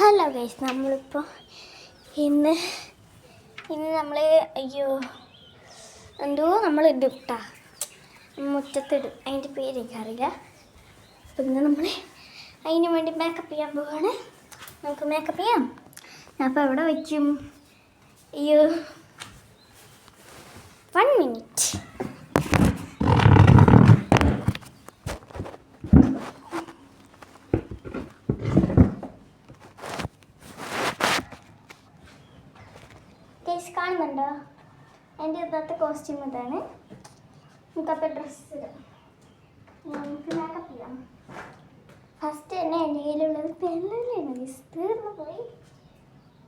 Hello guys, നമ്മളിപ്പോൾ ഇന്ന് നമ്മൾ നമ്മൾ ഇടും കേട്ടോ, മുറ്റത്തിടും. അതിൻ്റെ പേര് എനിക്കറിയില്ല. അപ്പം ഇന്ന് നമ്മൾ അതിന് വേണ്ടി മേക്കപ്പ് ചെയ്യാൻ പോവാണ്. നമുക്ക് മേക്കപ്പ് ചെയ്യാം. ഞാൻ അപ്പോൾ എവിടെ വയ്ക്കും? 1 മിനിറ്റ്. കാണുന്നുണ്ടോ? എൻ്റെ ഇന്നത്തെ കോസ്റ്റ്യൂം ഇതാണ്. നമുക്കപ്പോൾ ഡ്രസ്സ് ഇടാം, നമുക്ക് മേക്കപ്പ് ചെയ്യാം. ഫസ്റ്റ് തന്നെ എൻ്റെ കയ്യിലുള്ളത് പെൻസിലാണ്. തീർന്നു പോയി.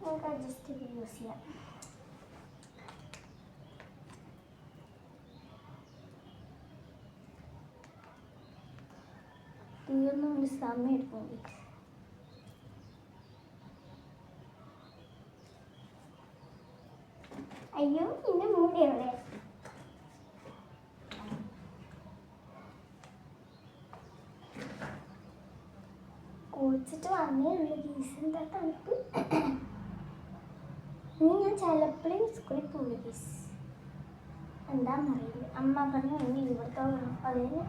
നമുക്ക് അഡ്ജസ്റ്റ് ചെയ്ത് യൂസ് ചെയ്യാം. തീർന്നു സമയം എടുക്കും. അയ്യോ, പിന്നെ മൂടി എവിടെ? കുളിച്ചിട്ട് വന്നേ ഉള്ളു. ഗീസിൻ്റെ തണുപ്പ്. ഇനി ഞാൻ ചിലപ്പോഴും സ്കൂളിൽ പോകും. ഗീസ് എന്താണെന്നറിയില്ല. അമ്മ പറഞ്ഞു ഇനി ഇവിടുത്തെ വേണം. അതിന്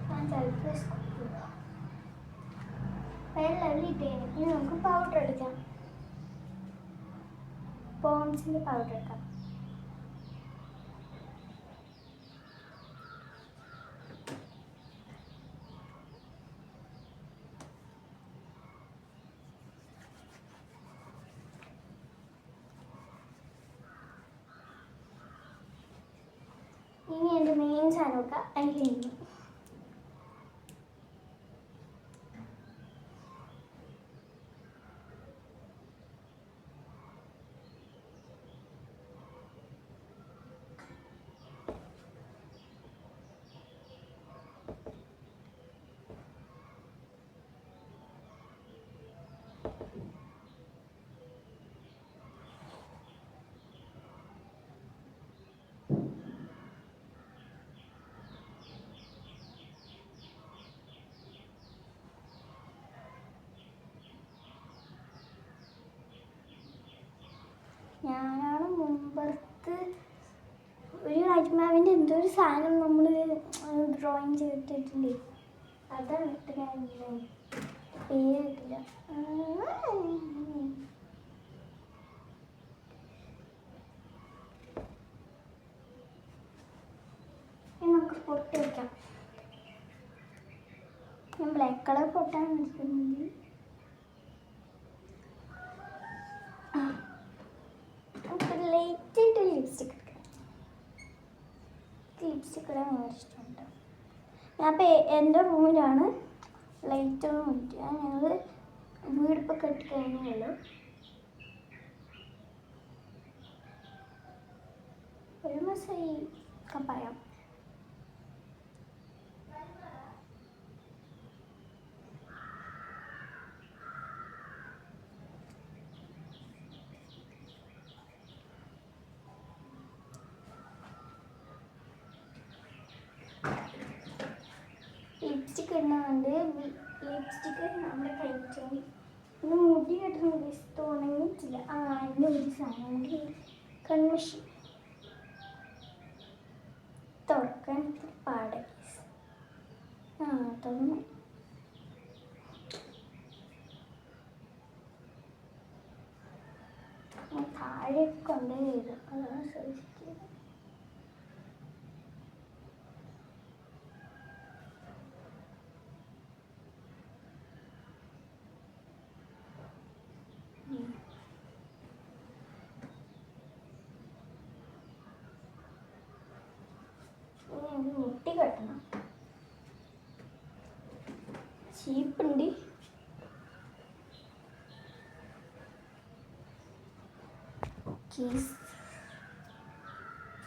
ഞാൻ ചിലപ്പോൾ സ്കൂളിൽ പോകും. വെള്ളം ഇട്ടേ. ഇനി നമുക്ക് പൗഡർ എടുക്കാം. പോൺസിൻ്റെ പൗഡർ എടുക്കാം. ഇനി എൻ്റെ മെയിൻ സാധനമൊക്കെ അതിലേക്ക്. ഞാനാണ് മുമ്പത്ത് ഒരു അജ്മാവിൻ്റെ എന്തോ ഒരു സാധനം നമ്മൾ ഡ്രോയിങ് ചെയ്തിട്ടില്ലേ, അതാണ് ഇട്ട് ഞാൻ പേരിട്ടില്ല. നമുക്ക് പൊട്ടി വയ്ക്കാം. ഞാൻ ബ്ലാക്ക് കളർ പൊട്ടാൻ വിളിക്കുന്നത്. ലൈറ്റായിട്ട് ലിപ്സ്റ്റിക് എടുക്കാം. ലിപ്സ്റ്റിക് ഇടാൻ ഭയങ്കര ഇഷ്ടമുണ്ട്. ഞാൻ അപ്പോൾ എൻ്റെ റൂമിലാണ്. ലൈറ്റൊന്നും ഇല്ല. ഞങ്ങൾ വീടിപ്പോൾ കെട്ടിക്കഴിഞ്ഞുള്ളൂ. ഒരു മാസമായി ഒക്കെ പറയാം. ലിപ്സ്റ്റിക് ഇടുന്നുണ്ട്. ലിപ്സ്റ്റിക്ക് നമ്മുടെ കഴിച്ചു. പിന്നെ മുടി കെട്ടുന്ന തോന്നിയിട്ടില്ല. എൻ്റെ ഒരു സാധനം കൺമഷി തുറക്കാൻ പാടെ. തുറന്നു. താഴെയൊക്കെ കൊണ്ടുപോയി വരും. അതാണ് ശ്രദ്ധിക്കുന്നത്. മുട്ടി കെട്ടണം. ചീപ്പുണ്ട്.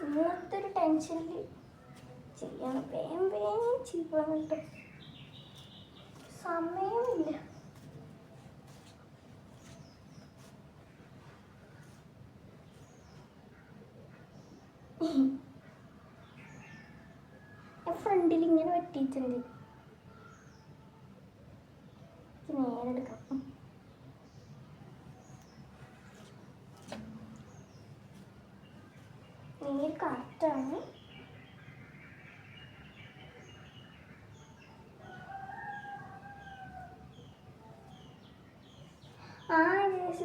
ഇന്നത്തെ ഒരു ടെൻഷനിൽ ചെയ്യണം. വേഗം വേഗം ചീപ്പാണ് കേട്ടോ. സമയമില്ല. ഫ്രണ്ടിൽ ഇങ്ങനെ വെട്ടിയിട്ടുണ്ട്. നേരെ എടുക്കാം. സെറ്റാണ്.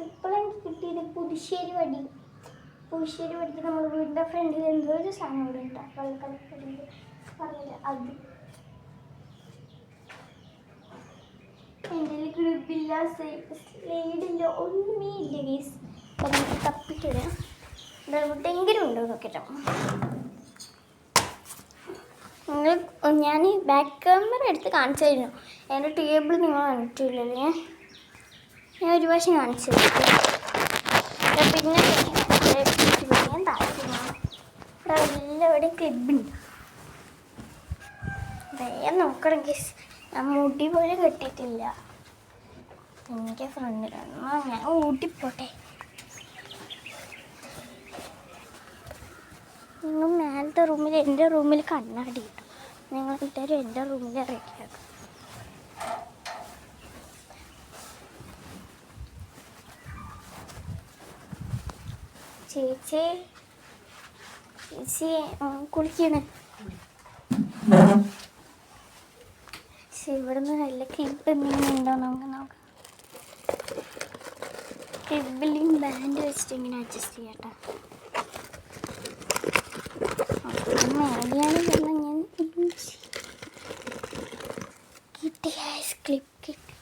ഇപ്പോഴെനിക്ക് കിട്ടിയത് പുതുശ്ശേരി വടിക്ക് നമ്മൾ വീടിൻ്റെ ഫ്രണ്ടിൽ എന്തോ ഒരു സാധനം കൂടെ ഉണ്ട്. വെള്ളക്കളറിൽ പറഞ്ഞില്ല അത്. എൻ്റെ ഗ്രിപ്പില്ല, സ്ലൈഡില്ല, ഒന്നുമേ ഇല്ല ഗൈസ്. അപ്പം നമുക്ക് തപ്പിട്ടിടാം. എവിടെയെങ്കിലും ഉണ്ടോ നോക്കിട്ടോ. ഞാൻ ബാക്ക് ക്യാമറ എടുത്ത് കാണിച്ചായിരുന്നു. എൻ്റെ ടേബിൾ നിങ്ങൾ കണ്ടിട്ടില്ലല്ലേ? ഞാൻ ഒരു പ്രാവശ്യം കാണിച്ചു പിന്നെ ഞാൻ താല്പര്യമാണ്. ഇവിടെ എല്ലാവിടെയും ക്ലിപ്പുണ്ട്. വേഗം നോക്കണം ഗൈസ്. ഞാൻ മുടി പോലും കെട്ടിയിട്ടില്ല. എനിക്ക് ഫ്രണ്ടിലാണ്. ഞാൻ ഊട്ടിപ്പോട്ടെ. നിങ്ങൾ മേലത്തെ റൂമിൽ എൻ്റെ റൂമിൽ കണ്ണാടി കിട്ടും. നിങ്ങൾ എല്ലാവരും എൻ്റെ റൂമിൽ ഇറക്കിയാക്കും. ചേച്ചി കുളിക്കണേ. ഇവിടെ നിന്ന് നല്ല ക്ലിപ്പ് എന്തെങ്കിലും ഉണ്ടോ നോക്കാം. ക്ലിപ്പിലും ബാൻഡ് വെച്ചിട്ട് ഇങ്ങനെ അഡ്ജസ്റ്റ് ചെയ്യട്ടെ. മേലെയാണ് പറഞ്ഞാൽ ഞാൻ കിട്ടി ക്ലിപ്പ് കിട്ടി.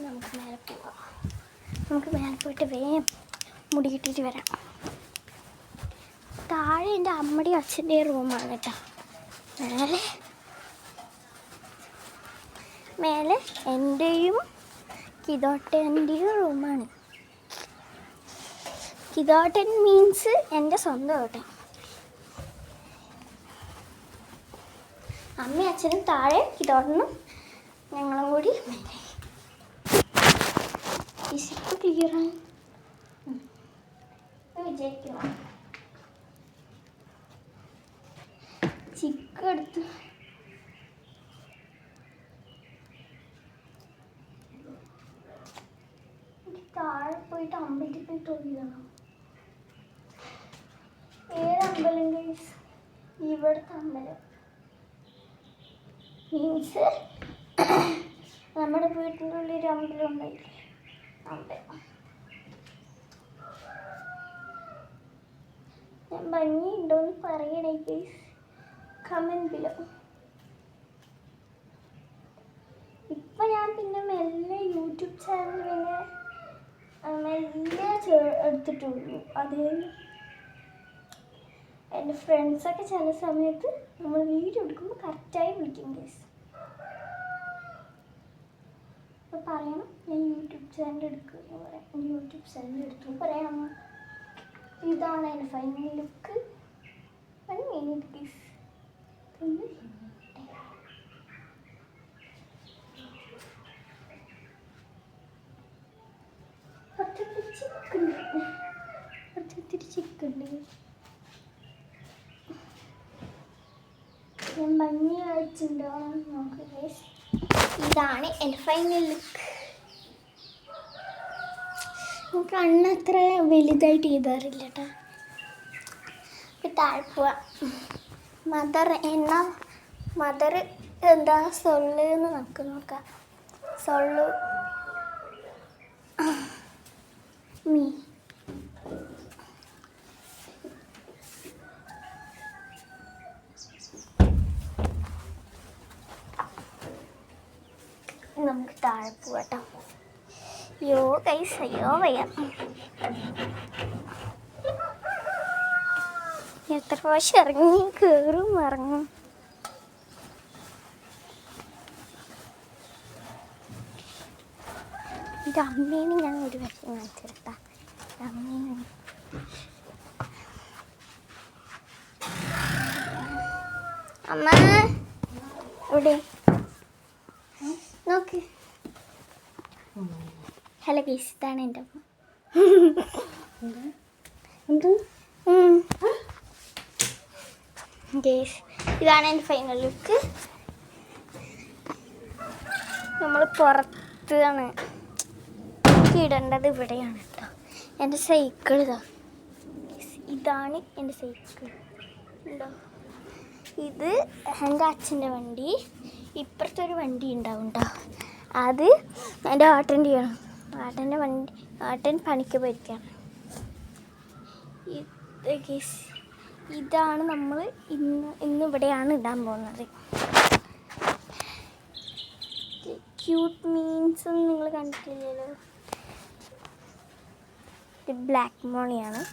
നമുക്ക് മേലെ പോവാം. നമുക്ക് മേലെ പോയിട്ട് വേഗം മുടി കിട്ടിയിട്ട് വരാം. താഴെ എൻ്റെ അമ്മയുടെയും അച്ഛൻ്റെയും റൂമാണ് കേട്ടോ. മേലെ എൻ്റെയും കിതോട്ടൻ്റെയും റൂമാണ്. കിതോട്ടൻ മീൻസ് എൻ്റെ സ്വന്തം ഏട്ടൻ. അമ്മയും അച്ഛനും താഴെ, കിതോട്ടനും ഞങ്ങളും കൂടി മേലെ. ഇപ്പം ക്ലിയറാണ് വിചാരിക്കുന്നു. ചിക്കൻ എടുത്ത് താഴെ പോയിട്ട് അമ്പലത്തിൽ പോയി തൊഴിലാണ്. ഏതമ്പലം ഗൈസ്? ഇവിടുത്തെ അമ്പലം മീൻസ് നമ്മുടെ വീട്ടിൻ്റെ ഉള്ളിൽ അമ്പലം ഉണ്ടായില്ലേ, അമ്പലം. ഞാൻ ഭംഗിയുണ്ടോയെന്ന് പറയണേ ഗൈസ്, കമൻറ്റ് ബിലോ. ഇപ്പം ഞാൻ പിന്നെ മെല്ലെ യൂട്യൂബ് ചാനൽ പിന്നെ മെല്ലെ എടുത്തിട്ടുള്ളൂ. അത് എൻ്റെ ഫ്രണ്ട്സൊക്കെ ചില സമയത്ത് നമ്മൾ വീഡിയോ എടുക്കുമ്പോൾ കറക്റ്റായി വിളിക്കും ഗൈസ്. അപ്പോൾ പറയണം ഞാൻ യൂട്യൂബ് ചാനൽ എടുക്കുമെന്ന് പറയാം. എൻ്റെ യൂട്യൂബ് ചാനൽ എടുത്തു പറയാം. ഇതാണ് എൻ്റെ ഫൈനൽ ലുക്ക്. ഒരു മിനിറ്റ് ഗൈസ്. ചിക്കുണ്ട്. ഞാൻ ഭംഗി കഴിച്ചിട്ടുണ്ടോ നോക്ക് ഗൈസ്. ഇതാണ് എൻ്റെ ഫൈനൽ ലുക്ക്. കണ്ണത്ര വലുതായിട്ട് ചെയ്താറില്ല കേട്ടോ. താഴെ പോവാം. മദർ എന്താ സൊല്ലുന്ന് നമുക്ക് നോക്കാം. സൊല്ലു മീ നമുക്ക് താഴെ പോവാട്ടോ. അയ്യോ ഗൈസ്, അയ്യോ വയ്യ. എത്ര പ്രാവശ്യം ഇറങ്ങി കയറും ഇറങ്ങും. എൻ്റെ അമ്മേനെ ഞാൻ ഒരു വശം കാണിച്ചെടുത്താ. അമ്മേനെ അമ്മ ഇവിടെ നോക്ക്. ഹലോ ഗൈസ്, ഇതാണ് എൻ്റെ അമ്മ. ഗൈസ്, ഇതാണ് എൻ്റെ ഫൈനൽ ലുക്ക്. നമ്മൾ പുറത്താണ് ഇടേണ്ടത്. ഇവിടെയാണ് കേട്ടോ എൻ്റെ സൈക്കിൾ. ഇതാ ഇതാണ് എൻ്റെ സൈക്കിൾ ഉണ്ടോ. ഇത് എൻ്റെ അച്ഛൻ്റെ വണ്ടി. ഇപ്പുറത്തൊരു വണ്ടി ഉണ്ടാവും കേട്ടോ. അത് എൻ്റെ ഏട്ടൻ്റെയാണ്. ഏട്ടൻ്റെ വണ്ടി, ഏട്ടൻ പണിക്ക് പോയിരിക്കുകയാണ്. ഇതാണ് നമ്മൾ ഇന്നിവിടെയാണ് ഇടാൻ പോകുന്നത്. ക്യൂട്ട് മീൻസ് നിങ്ങൾ കണ്ടിട്ടില്ലല്ലോ. ഇത് ബ്ലാക്ക് മോണിയാണ്.